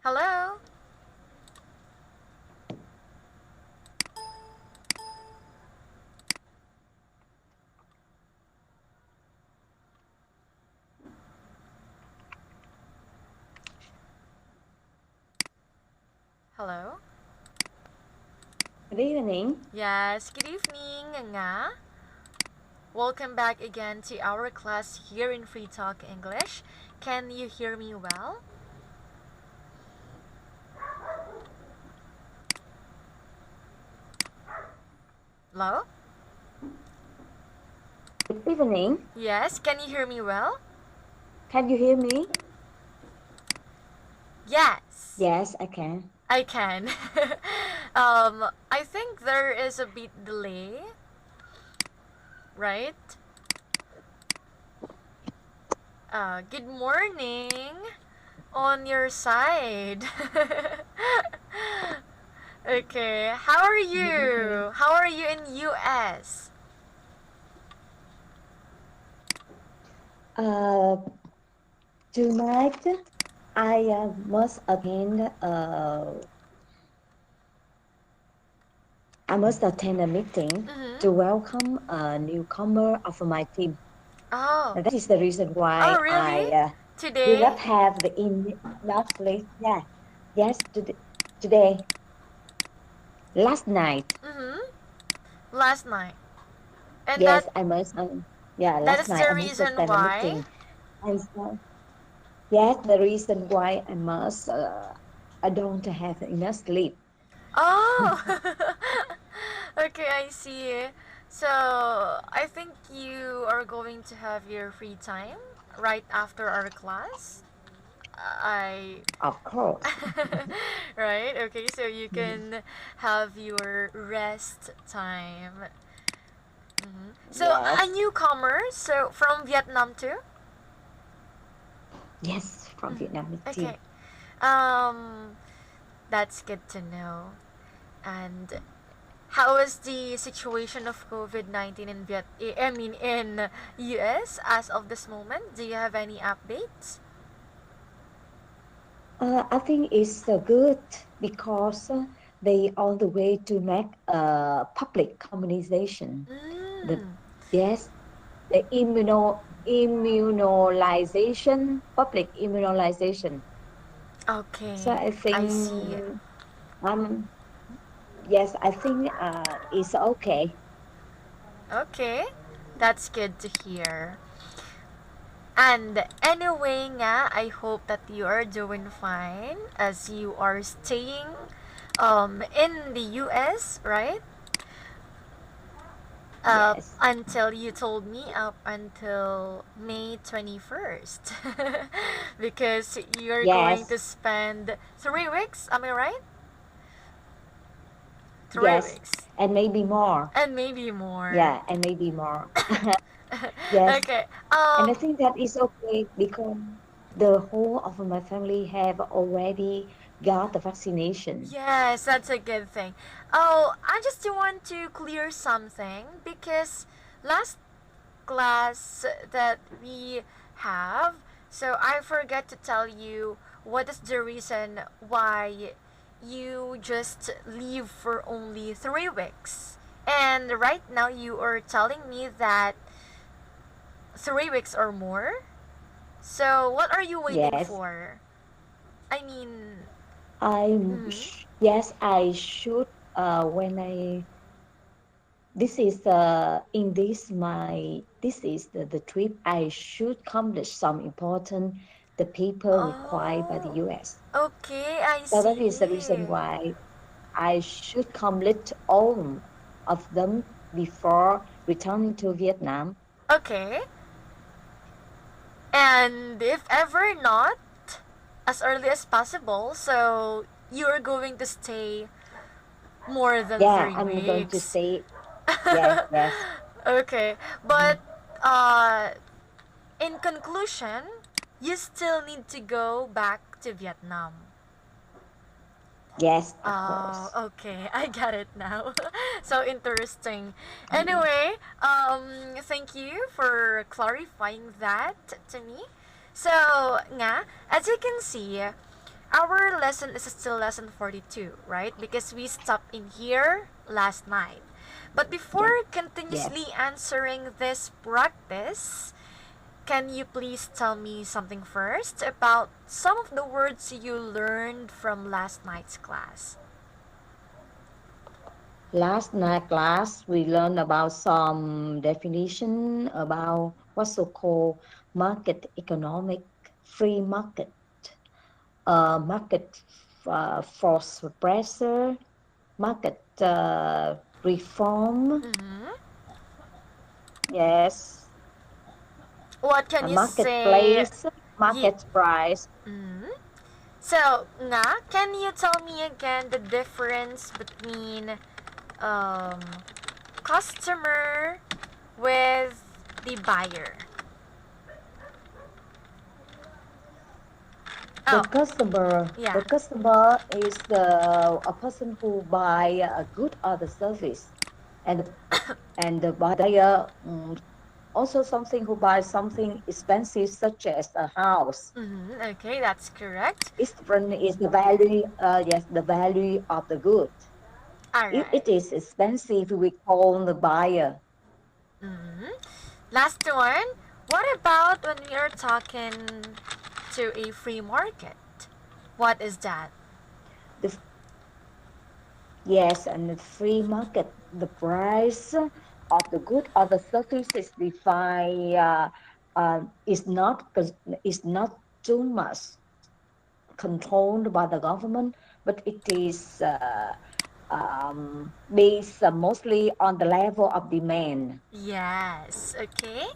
Hello? Hello? Good evening. Yes, good evening nga. Welcome back again to our class here in Free Talk English. Can you hear me well? Hello? Good evening. Yes, can you hear me well? Can you hear me? Yes, Yes, I can. I can. I think there is a bit delay, right? Good morning on your side. Okay, how are Okay. you? How are you in US? Uh, Tonight I must attend. I must attend a meeting Mm-hmm. to welcome a newcomer of my team. Oh. That is the reason Oh, why really? I do Today? not have the enough sleep. Yeah. Yes. Today. Last night. Mm-hmm. Last night. And Yes, I must. Yeah, that last is night the I must reason attend a why. meeting, and so. Yes, the reason why I don't have enough sleep. Oh. Okay, I see. So, I think you are going to have your free time right after our class. I Of course. right? Okay, so you can have your rest time. So, a Yes, newcomer, so from Vietnam too? yes, from Vietnam too. Okay. Um, that's good to know. And how is the situation of COVID-19 in in US as of this moment? Do you have any updates? I think it's good because they on the way to make public communization. The Mm, yes, the immunization, public immunization. So okay, I I think see. um yes, I think it's okay. Okay, that's good to hear. And anyway nga, I hope that you are doing fine as you are staying in the US, right? Yes, Until you told me up until May 21st. Because you're going yes. to spend 3 weeks, am I right? Three Yes, weeks. and maybe more. And maybe more. Yeah, and maybe more. Yes, Okay. and I think that is okay because the whole of my family have already got the vaccination. Yes, that's a good thing. Oh, I just want to clear something because last class that we have, so I forgot to tell you what is the reason why you just leave for only 3 weeks. And right now you are telling me that 3 weeks or more. So what are you waiting Yes, for? I mean, mm, yes, I should when I this is in this my this is the trip I should accomplish some important the paper required by the oh, US. okay, I So that is the see. reason why I should complete all of them before returning to Vietnam. Okay. And if ever not, as early as possible, so you're going to stay more than Yeah, three I'm going to weeks. stay. Yes, yes, Okay, mhm, but uh, in conclusion, you still need to go back to Vietnam. yes, of Oh, course. okay. I get it now. So interesting. Anyway, thank you for clarifying that to me. So, nga, as you can see, our lesson is still lesson 42, right? Because we stopped in here last night. But before Yes. continuously answering this practice, can you please tell me something first about some of the words you learned from last night's class? Last night class, we learned about some definition about what's so called market economic, free market, market force pressure, market reform, Mm-hmm. yes, What can a you say? marketplace, Ye- market price. mm. So, nga, can you tell me again the difference between um, customer with the buyer? The Oh, customer, yeah. the customer is a person who buy a good or the service, and the buyer also something who buys something expensive such as a house. Mm-hmm. Okay, that's correct. It's different is the value, yes, the value of the good. All If right. it is expensive, we call the buyer. Mm-hmm. Last one. What about when we are talking to a free market? What is that? The, yes, and the free market, the price of the good or the service is defined, is not too much controlled by the government, but it is based mostly on the level of demand. Yes. Okay.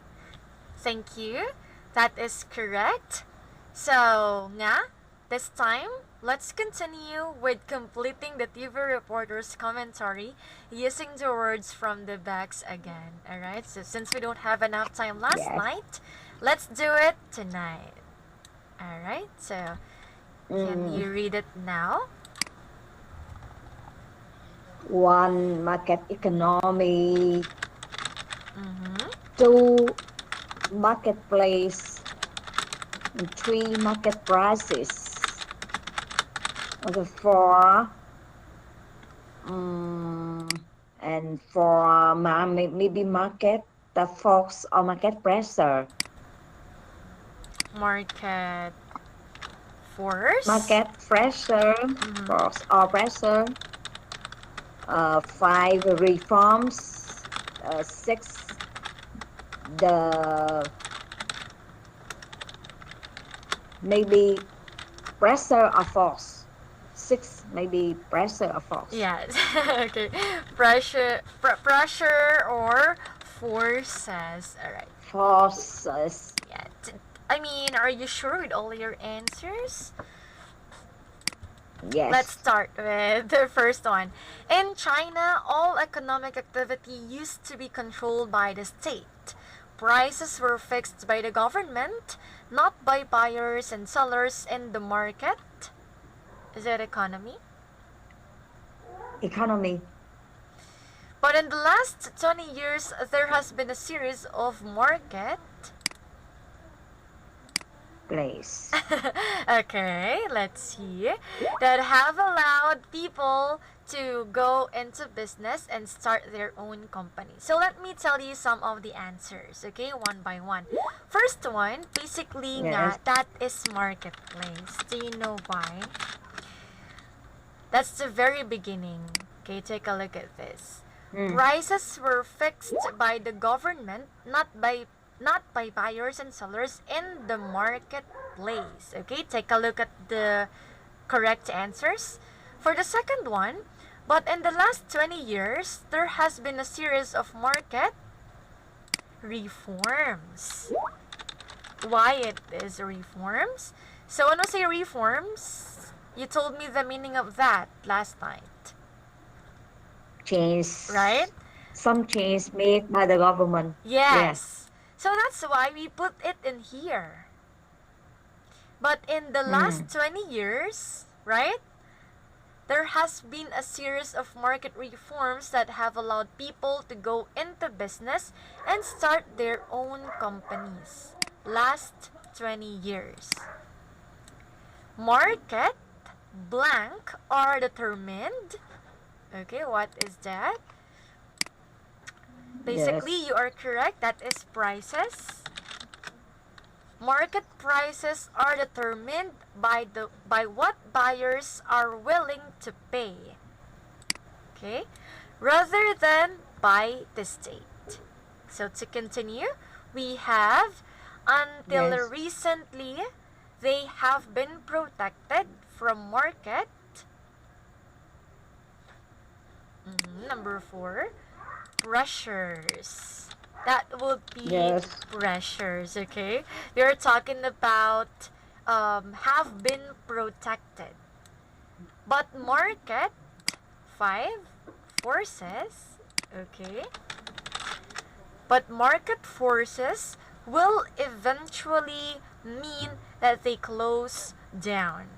Thank you. That is correct. So, nga, this time, let's continue with completing the TV reporter's commentary using the words from the backs again. Alright, so since we don't have enough time last Yes. night, let's do it tonight. Alright, so can you read it now? One, market economy. Mm-hmm. Two, marketplace. And three, market prices. The four, and for maybe market the force or market pressure. Market force. Market pressure, Mm-hmm. force or pressure. Five, reforms. Six, the maybe pressure or force. Six, maybe pressure or force. Yes. Okay. Pressure or forces. All right. Forces. Yeah. I mean, are you sure with all your answers? Let's Yes. start with the first one. In China, all economic activity used to be controlled by the state. Prices were fixed by the government, not by buyers and sellers in the market. Is it economy? Economy. But in the last 20 years, there has been a series of market. Place. Okay, let's see. That have allowed people to go into business and start their own company. So let me tell you some of the answers, okay, one by one. First one, basically nga, Yes. that is marketplace. Do you know why? That's the very beginning. Okay, take a look at this. Prices were fixed by the government, not by buyers and sellers in the marketplace. Okay, take a look at the correct answers. For the second one, but in the last 20 years, there has been a series of market reforms. Why it is reforms? So when I say reforms, you told me the meaning of that last night. Change. Right? Some change made by the government. Yes. So that's why we put it in here. But in the last 20 years, right? There has been a series of market reforms that have allowed people to go into business and start their own companies. Last 20 years. Market blank are determined. Okay, what is that? Basically, Yes. you are correct. That is prices. Market prices are determined by what buyers are willing to pay. Okay? Rather than by the state. So to continue, we have until Yes. recently they have been protected from market. Number 4, pressures. That would be Yes. pressures, okay? We're talking about have been protected. But market, 5, forces, okay? But market forces will eventually mean that they close down.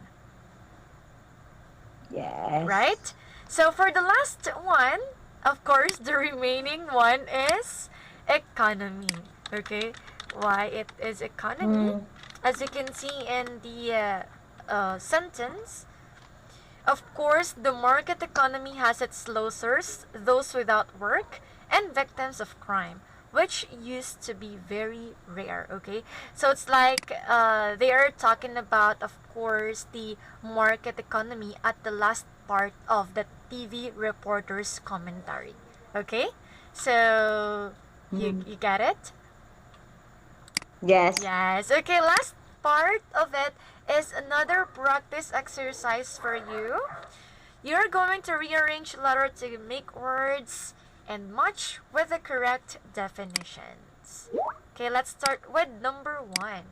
Yes. Right? So for the last one, of course, the remaining one is economy. Okay? Why it is economy? As you can see in the sentence, of course, the market economy has its losers, those without work, and victims of crime, which used to be very rare, okay? So it's like they are talking about, of course, the market economy at the last part of the TV reporter's commentary, okay? So, you get it? Yes. Yes. Okay, last part of it is another practice exercise for you. You're going to rearrange letter to make words and match with the correct definitions. Okay, let's start with number 1.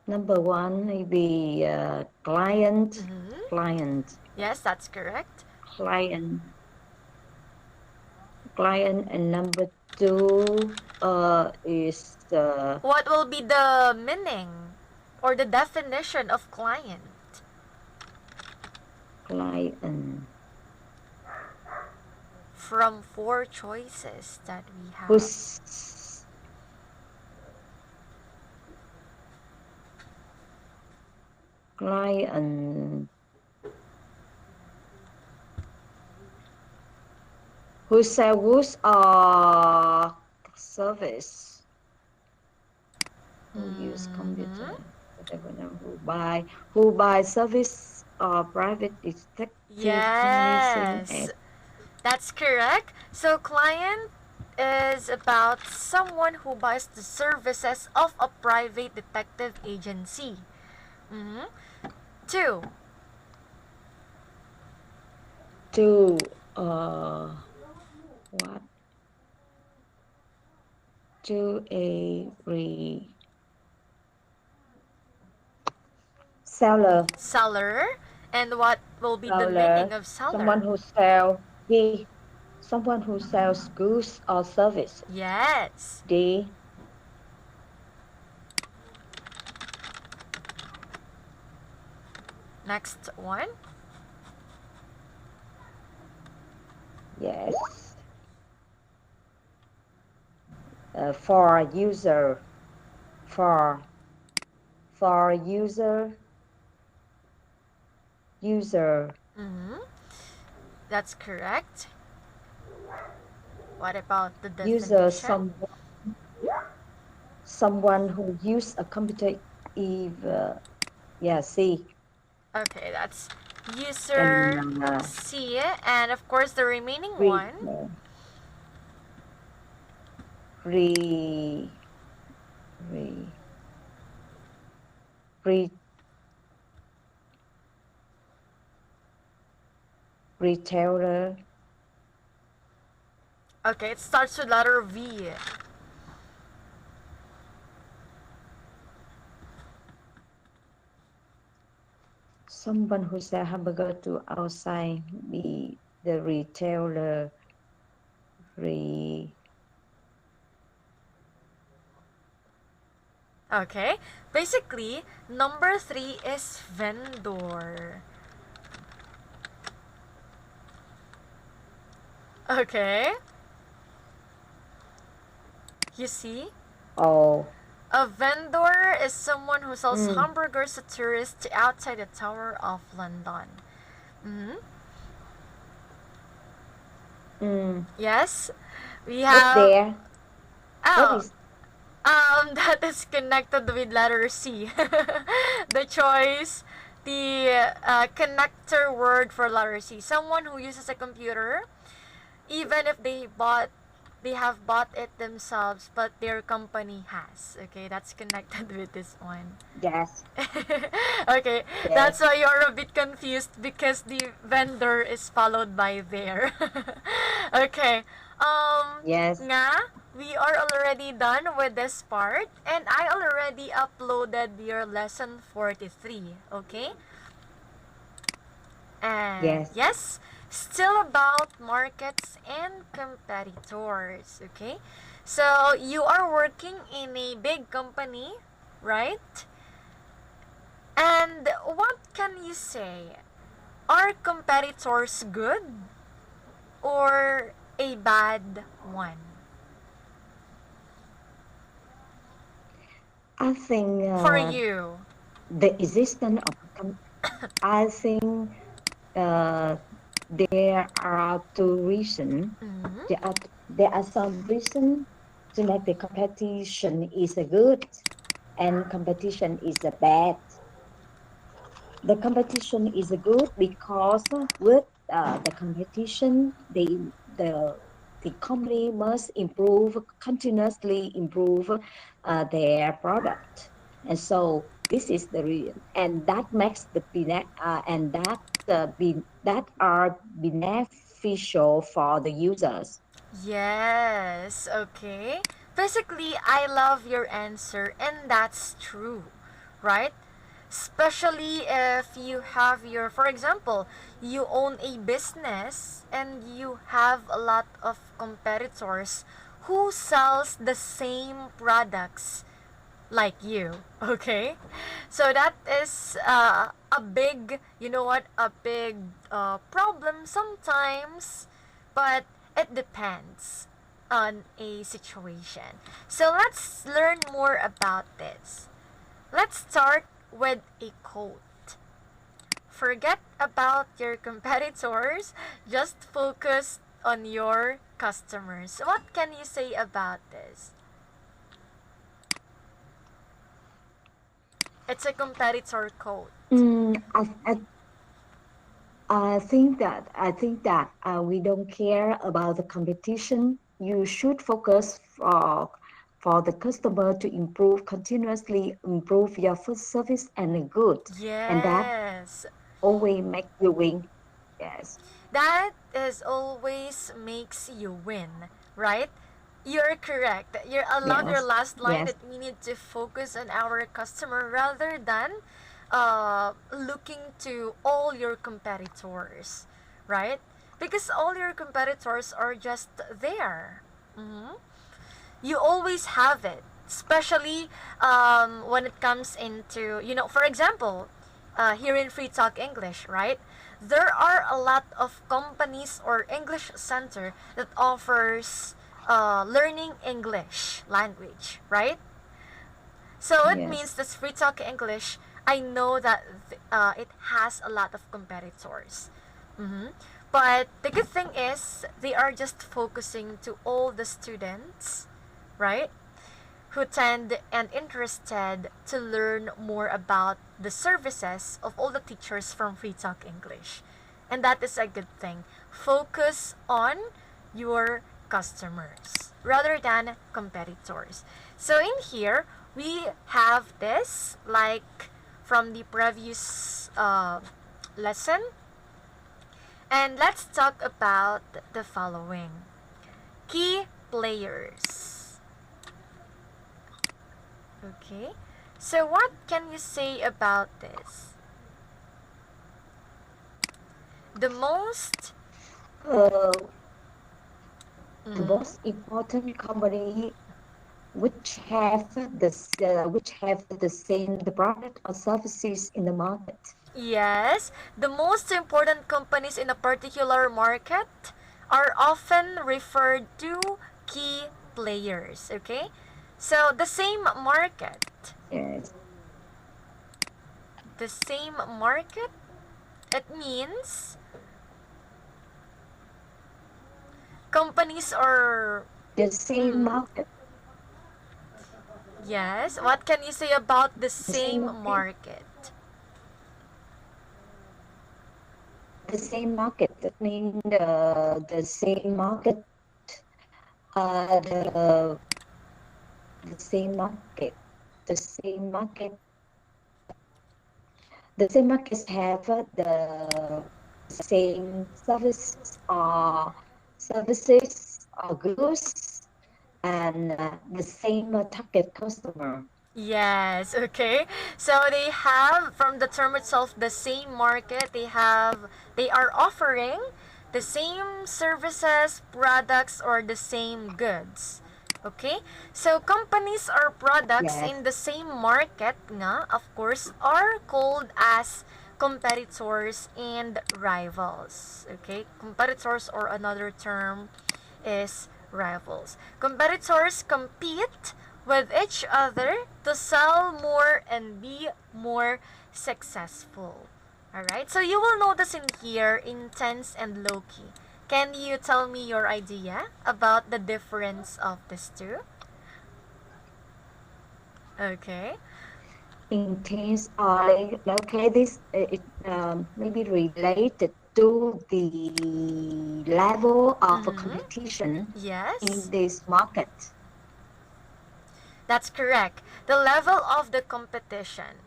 Number 1 maybe client. Client. Yes, that's correct. Client. Client. And number 2 is What will be the meaning or the definition of client? client. From 4 choices that we have. Who's client? Who sell goods or service? Who use computer? Whatever. Who buy service or private detective company same Yes, as that's correct. So client is about someone who buys the services of a private detective agency. 2. to what? To a seller. Seller. And what will be the Seller. meaning of Someone seller? who sell someone who sells goods or service. Yes. D. Next one. Yes. For user. For user. User. That's correct. What about the User. definition? Someone who use a computer. C. Okay, that's user And C. And of course, the remaining re, one. re, re, retailer. Okay, it starts with letter V. Someone who sell hamburger to outside the retailer. Okay, basically, number 3 is vendor. Okay. You see? Oh. A vendor is someone who sells Mm. hamburgers to tourists outside the Tower of London. Mm-hmm. Mm. Yes, we What have. there? What Oh, is? that is connected with letter C. The choice, the connector word for letter C. Someone who uses a computer, even if they have bought it themselves, but their company has. Okay, that's connected with this one. Yes. Okay, that's Yes. why you're a bit confused because the vendor is followed by there. Okay. Yes. Nga, we are already done with this part and I already uploaded your lesson 43, okay? And Yes. yes, still about markets and competitors, okay? So, you are working in a big company, right? And what can you say? Are competitors good or a bad one? I think For you. the existence of I think uh, there are two reasons. Mm-hmm. There are some reasons to make the competition is a good and competition is a bad. The competition is a good because with the competition, the company must improve continuously improve their product, and so this is the reason, and that makes and that are beneficial for the users. Yes, okay. Basically, I love your answer, and that's true, right? Especially if you have your, for example, you own a business and you have a lot of competitors who sells the same products like you, okay? So that is a big, you know what, a big problem sometimes, but it depends on a situation. So let's learn more about this. Let's start with a quote. Forget about your competitors, just focus on your customers. What can you say about this? It's a competitor quote. I think that we don't care about the competition. You should focus for the customer to improve continuously, improve your food service and good, and that Yes. always make you win. Yes, That is always makes you win, right? You're correct. I love your yes, last line yes, that we need to focus on our customer rather than looking to all your competitors, right? Because all your competitors are just there. Mm-hmm. You always have it, especially when it comes into, for example, here in Free Talk English, right? There are a lot of companies or English center that offers learning English language, right? So it means yes, that Free Talk English, I know that it has a lot of competitors. Mm-hmm. But the good thing is they are just focusing to all the students, right? Who tend and interested to learn more about the services of all the teachers from Free Talk English. And that is a good thing. Focus on your customers rather than competitors. So in here, we have this like from the previous lesson. And let's talk about the following. Key players. Okay. So what can you say about this? The most uh, the mm, most important company which have the same the product or services in the market. yes, the most important companies in a particular market are often referred to key players. Okay, so the same market. Yes. The same market, it means companies are... The same market. Yes, what can you say about the The same same market. market? The same market. That means the same market. The same market. The same market. The same markets have the same services or goods and the same target customer. Yes, okay. So they have, from the term itself, the same market. They are offering the same services, products, or the same goods. Okay? So companies or products Yes. in the same market nga, of course, are called as competitors and rivals. Okay? Competitors, or another term is rivals. Competitors compete with each other to sell more and be more successful. Alright, so you will notice in here intense and low key. Can you tell me your idea about the difference of these two? Okay. Intense or okay, this maybe related to the level of competition Yes, in this market. that's correct. The level of the competition.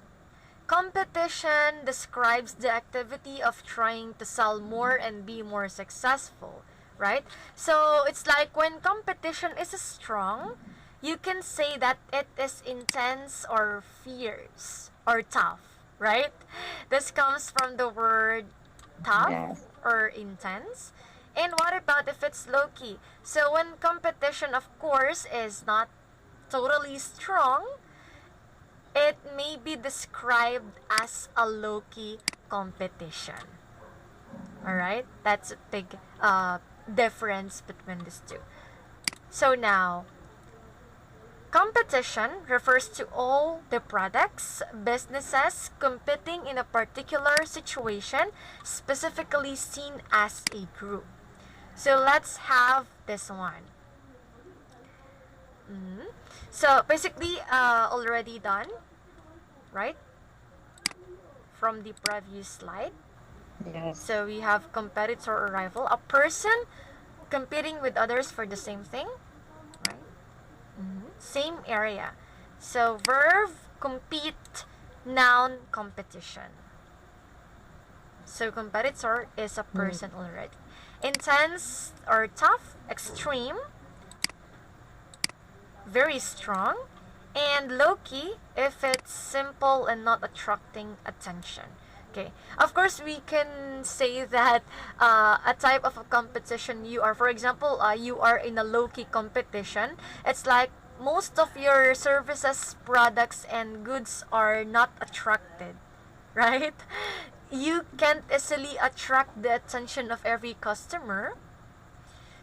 Competition describes the activity of trying to sell more and be more successful, right? So it's like when competition is strong, you can say that it is intense or fierce or tough, right? This comes from the word tough Yes. or intense. And what about if it's low key? So when competition, of course, is not totally strong, it may be described as a low-key competition. Alright? That's a big difference between these two. So now, competition refers to all the products, businesses competing in a particular situation, specifically seen as a group. So let's have this one. So basically, already done, right? From the previous slide. Yes. So we have competitor or rival, a person competing with others for the same thing, right? Same area. So verb compete, noun competition. So competitor is a person already. Intense or tough, extreme, very strong, and low-key if it's simple and not attracting attention. Okay. Of course, we can say that a type of a competition you are, for example, you are in a low-key competition. It's like most of your services, products, and goods are not attracted, right? You can't easily attract the attention of every customer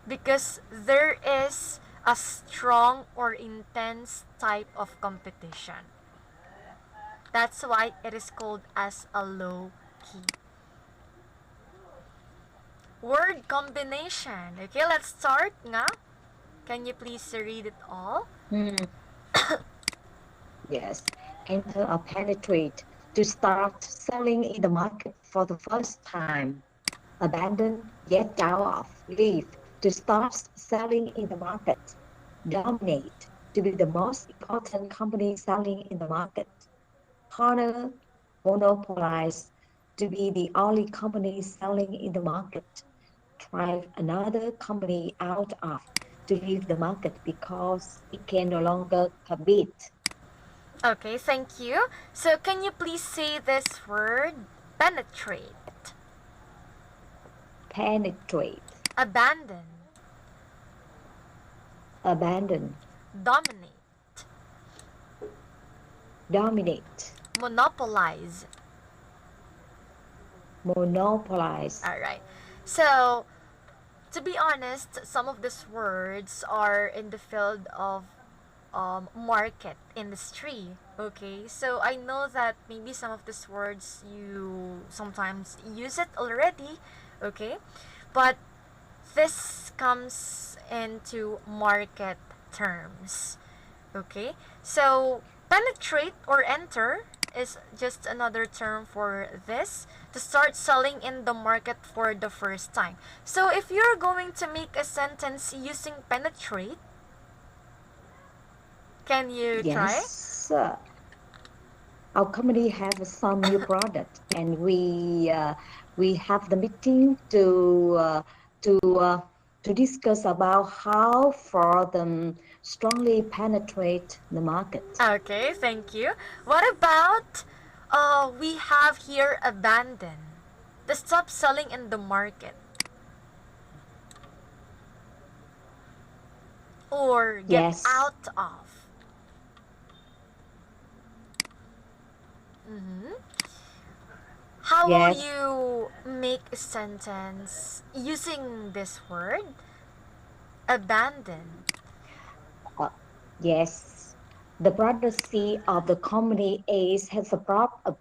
because there is a strong or intense type of competition. That's why it is called as a low key. Word combination. Okay, let's start nga. Can you please read it all? Yes. Enter or penetrate, to start selling in the market for the first time. Abandon, get out of, leave, to start selling in the market. Dominate, to be the most important company selling in the market. Corner, monopolize, to be the only company selling in the market. Drive another company out of, to leave the market because it can no longer compete. Okay, thank you. So can you please say this word? Penetrate. Penetrate, Abandon. abandon, Dominate. dominate, Monopolize. monopolize. Alright. So To be honest, some of these words are in the field of market industry. Okay, so I know that maybe some of these words you sometimes use it already. Okay, but this comes into market terms. Okay, so penetrate or enter is just another term for this, to start selling in the market for the first time. So if you're going to make a sentence using penetrate, can you try? Yes, our company have some new product, and we have the meeting to uh, to discuss about how for them strongly penetrate the market. Okay, thank you. What about we have here abandon, to stop selling in the market, or get Yes, out of. Mm-hmm. How will yes, you make a sentence using this word, abandon? uh, yes. The product C of the company A has a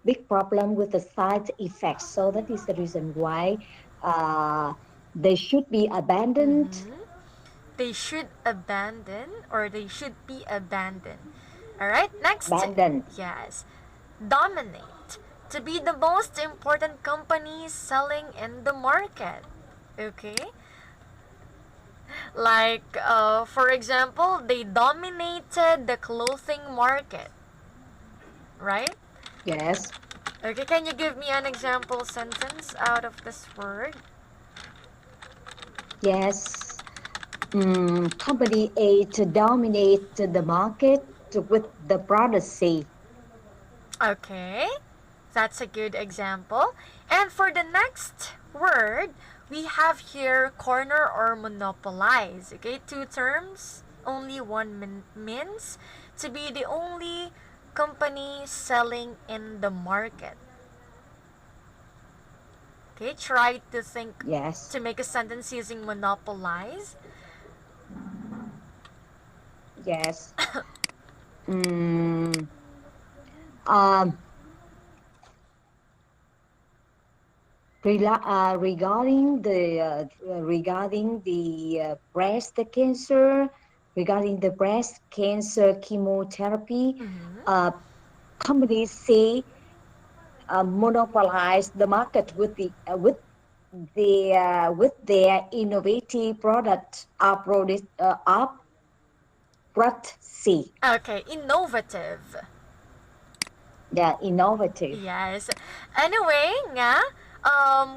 big problem with the side effects. So that is the reason why uh, they should be abandoned. Mm-hmm. They should abandon, or they should be abandoned. Alright, next. Abandoned. Yes. Dominate. To be the most important company selling in the market. Okay? Like, for example, they dominated the clothing market. Right? Yes. Okay, can you give me an example sentence out of this word? Yes. Company A to dominate the market with the product C. Okay, that's a good example. And for the next word, we have here corner or monopolize. Okay, two terms, only one means to be the only company selling in the market. Okay, try to think Yes. to make a sentence using monopolize. Yes. Mm, um, regarding the breast cancer chemotherapy, Mm-hmm. uh, companies say monopolize the market with their innovative product up product C. Okay, innovative. Yeah, innovative. Yes. Anyway, nga,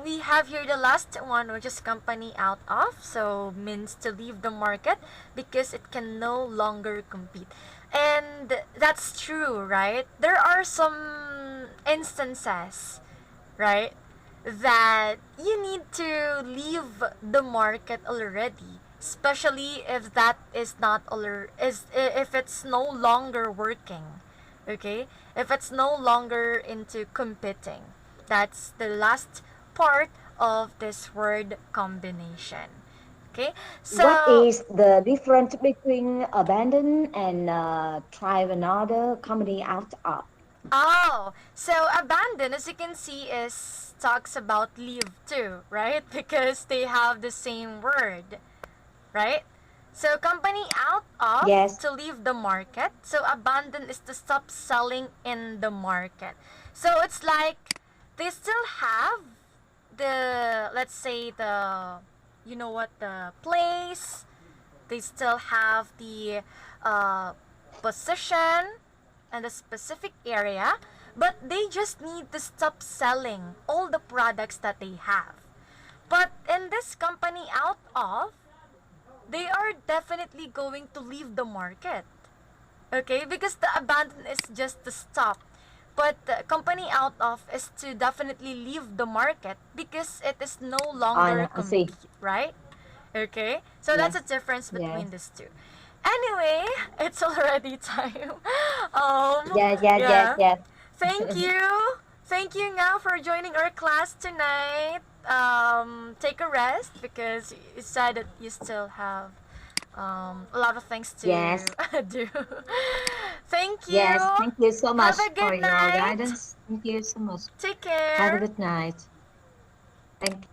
we have here the last one, which is company out of. So, means to leave the market because it can no longer compete. And that's true, right? There are some instances, right, that you need to leave the market already, especially if that is not is if it's no longer working. Okay, if it's no longer into competing. That's the last part of this word combination. Okay, What so is the difference between abandon and try another company out of? so abandon, as you can see, is talks about leave too, right? Because they have the same word, right? So company out of, Yes, to leave the market. So abandon is to stop selling in the market. So it's like they still have the, let's say, the, you know what, the place. They still have the uh, position and the specific area, but they just need to stop selling all the products that they have. But in this company out of, they are definitely going to leave the market. Okay? Because the abandon is just to stop. But the company out of is to definitely leave the market because it is no longer I see. compete, right? Okay? So that's a Yes, difference between yes. these two. Anyway, it's already time. Yeah, yeah, yeah, Yeah. yeah. Thank you. Thank you now for joining our class tonight. take a rest because you said that you still have a lot of things to Yes. do. Thank you. Yes. Thank you so much Have a for good your night. guidance. Thank you so much. Take Have a care. good night. Thank